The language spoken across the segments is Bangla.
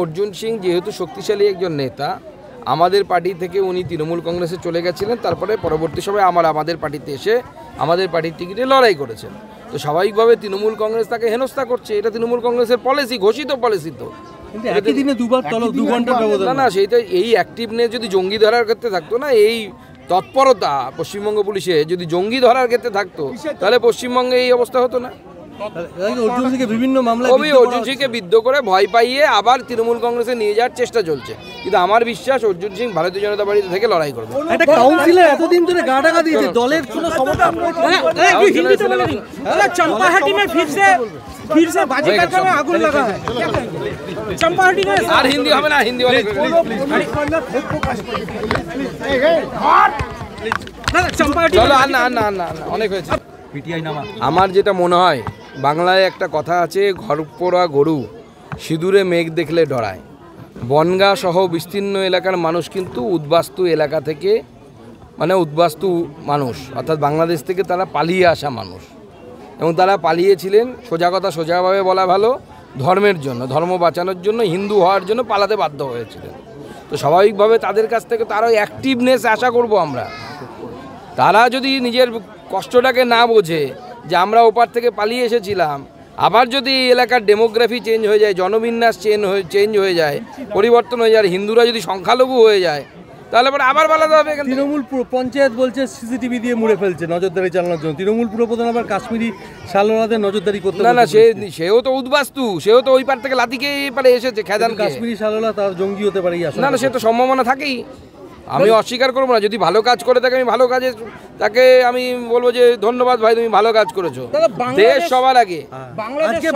অর্জুন সিং যেহেতু শক্তিশালী একজন নেতা, আমাদের পার্টি থেকে উনি তৃণমূল কংগ্রেসে চলে গেছিলেন, তারপরে পরবর্তী সময় আমাদের পার্টিতে এসে আমাদের পার্টির টিকিটে লড়াই করেছেন। তো স্বাভাবিকভাবে তৃণমূল কংগ্রেস তাকে হেনস্থা করছে, এটা তৃণমূল কংগ্রেসের পলিসি, ঘোষিত পলিসি। তো না সেইটা এই অ্যাক্টিভনেস যদি জঙ্গি ধরার ক্ষেত্রে থাকতো না, এই তৎপরতা পশ্চিমবঙ্গ পুলিশে যদি জঙ্গি ধরার ক্ষেত্রে থাকতো, তাহলে পশ্চিমবঙ্গে এই অবস্থা হতো না। অর্জুন সিংকে বিভিন্ন মামলায় অর্জুন সিংকে বিদ্ধ করে ভয় পাইয়ে আবার তৃণমূল কংগ্রেসে নিয়ে যাওয়ার চেষ্টা চলছে, কিন্তু আমার বিশ্বাস অর্জুন সিং ভারতীয় জনতা পার্টি থেকে লড়াই করবে। একটা কাউন্সিলর এতদিন ধরে গা ঢাকা দিয়েছে, দলের কোনো সমর্থন चंपाहाटी में फिर से बाजी करके आगुन लगा है। चंपाहाटी में আর হিন্দি হবে না, হিন্দি वाले চলো না না না অনেক হয়েছে। আমার যেটা মনে হয়, বাংলায় একটা কথা আছে, ঘর পোড়া গরু সিঁদুরে মেঘ দেখলে ডরায়। বনগাঁ সহ বিস্তীর্ণ এলাকার মানুষ কিন্তু উদ্বাস্তু এলাকা থেকে, মানে উদ্বাস্তু মানুষ, অর্থাৎ বাংলাদেশ থেকে তারা পালিয়ে আসা মানুষ, এবং তারা পালিয়েছিলেন, সোজা কথা সোজাভাবে বলা ভালো, ধর্মের জন্য, ধর্ম বাঁচানোর জন্য, হিন্দু হওয়ার জন্য পালাতে বাধ্য হয়েছিলেন। তো স্বাভাবিকভাবে তাদের কাছ থেকে তারও অ্যাক্টিভনেস আশা করব আমরা। তারা যদি নিজের কষ্টটাকে না বোঝে যে আমরা ওপার থেকে পালিয়ে এসেছিলাম, আবার যদি এলাকার ডেমোগ্রাফি চেঞ্জ হয়ে যায়, জনবিন্যাস চেঞ্জ হয়ে যায়, পরিবর্তন হয়ে যায়, হিন্দুরা যদি সংখ্যালঘু হয়ে যায়, তাহলে পরে আবার পালাতে হবে। তৃণমূল পঞ্চায়েত বলছে সিসিটিভি দিয়ে মুড়ে ফেলছে নজরদারি চালানোর জন্য, তৃণমূল পুরপ্রধান আবার কাশ্মীরি শালওয়ালাদের নজরদারি করতে। না না, সেও তো উদ্বাস্তু, সেও তো ওই পার থেকে লাতিকে পারে এসেছে, খেদান। কাশ্মীরি শালওয়ালা তার জঙ্গি হতে পারে। না না, সে তো সম্ভাবনা থাকেই, আমি অস্বীকার করবো না। যদি ভালো কাজ করে থাকে, আমি ভালো কাজে তাকে আমি বলবো যে ধন্যবাদ ভাই, তুমি ভালো কাজ করেছো, দেশ সবার আগে।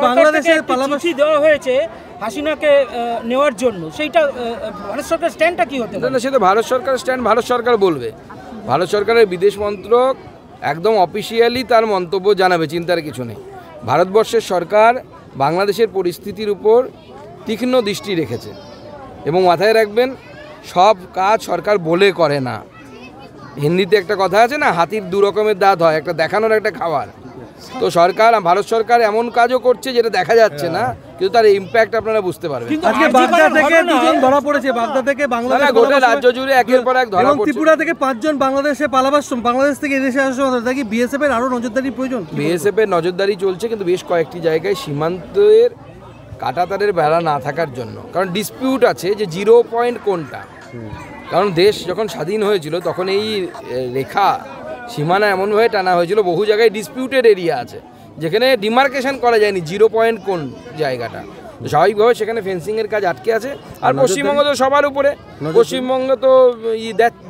বাংলাদেশে চিঠি দেওয়া হয়েছে হাসিনাকে নেওয়ার জন্য, সেইটা ভারত সরকার স্ট্যান্ডটা কি হতে পারে? না, সেটা ভারত সরকার স্ট্যান্ড ভারত সরকার বলবে। ভারত সরকারের বিদেশ মন্ত্রক একদম অফিসিয়ালি তার মন্তব্য জানাবে, চিন্তার কিছু নেই। ভারতবর্ষের সরকার বাংলাদেশের পরিস্থিতির উপর তীক্ষ্ণ দৃষ্টি রেখেছে, এবং মাথায় রাখবেন, সব কাজ সরকার বলে করে না। হিন্দিতে একটা কথা আছে না, হাতির দু রকমের দাঁত হয়, একটা দেখানোর, একটা খাওয়ার। তো সরকার, ভারত সরকার এমন কাজও করছে যেটা দেখা যাচ্ছে না, কিন্তু তার ইম্প্যাক্ট আপনারা বুঝতে পারবেন। আজকে বাগদা থেকে দুজন ধরা পড়েছে, বাগদা থেকে বাংলাদেশ, গোটা রাজ্য জুড়ে একের পর এক ধরা পড়ছে। ত্রিপুরা থেকে 5 জন বাংলাদেশে পালাবার, বাংলাদেশ থেকে এদেশে আসার সময় দেখি বিএসএফ এর আরো নজরদারি প্রয়োজন। বিএসএফ এর নজরদারি চলছে, কিন্তু বেশ কয়েকটি জায়গায় সীমান্তের কাঁটাতারের বেড়া না থাকার জন্য, কারণ ডিসপিউট আছে যে 0 পয়েন্ট কোনটা। কারণ দেশ যখন স্বাধীন হয়েছিল তখন এই রেখা সীমানা এমনভাবে টানা হয়েছিল, বহু জায়গায় ডিসপিউটেড এরিয়া আছে যেখানে ডিমার্কেশন করা যায়নি 0 পয়েন্ট কোন জায়গাটা। তো স্বাভাবিকভাবে সেখানে ফেন্সিংয়ের কাজ আটকে আছে। আর পশ্চিমবঙ্গ তো সবার উপরে, পশ্চিমবঙ্গ তো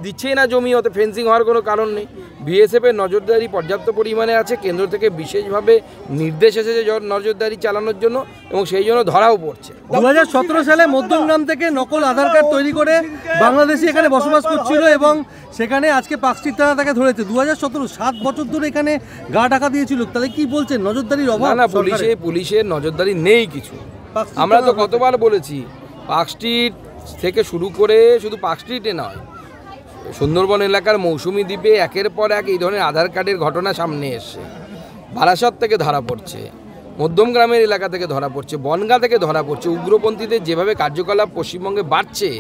দিচ্ছেই না জমি, অত ফেন্সিং হওয়ার কোনো কারণ নেই। বিএসএফের নজরদারি পর্যাপ্ত পরিমাণে আছে, কেন্দ্র থেকে বিশেষভাবে নির্দেশ এসেছে নজরদারি চালানোর জন্য, এবং সেই জন্য ধরাও পড়ছে। 2017 সালে মধ্যমগ্রাম থেকে নকল আধার কার্ড তৈরি করে বাংলাদেশি এখানে বসবাস করছিল, এবং সেখানে আজকে পার্কস্ট্রিট থানা তাকে ধরেছে। 2017 7 বছর ধরে এখানে গা ঢাকা দিয়েছিল। তাহলে কি বলছেন, নজরদারির অভাব? না, পুলিশের নজরদারি নেই কিছু। আমরা তো কতবার বলেছি, পার্কস্ট্রিট থেকে শুরু করে, শুধু পার্কস্ট্রিটে নয়, সুন্দরবন এলাকার মৌসুমী দ্বীপে একের পর এক এই ধরনের আধার কার্ডের ঘটনা সামনে এসছে। বারাসাত থেকে ধরা পড়ছে, মধ্যমগ্রামের এলাকা থেকে ধরা পড়ছে, বনগাঁ থেকে ধরা পড়ছে। উগ্রপন্থীদের যেভাবে কার্যকলাপ পশ্চিমবঙ্গে বাড়ছে,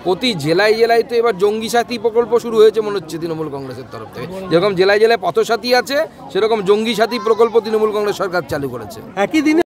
প্রতি জেলায় জেলায় তো এবার জঙ্গি সাথী প্রকল্প শুরু হয়েছে মনে হচ্ছে তৃণমূল কংগ্রেসের তরফ থেকে। যেরকম জেলায় জেলায় পথসাথী আছে, সেরকম জঙ্গি সাথী প্রকল্প তৃণমূল কংগ্রেস সরকার চালু করেছে। একই দিনে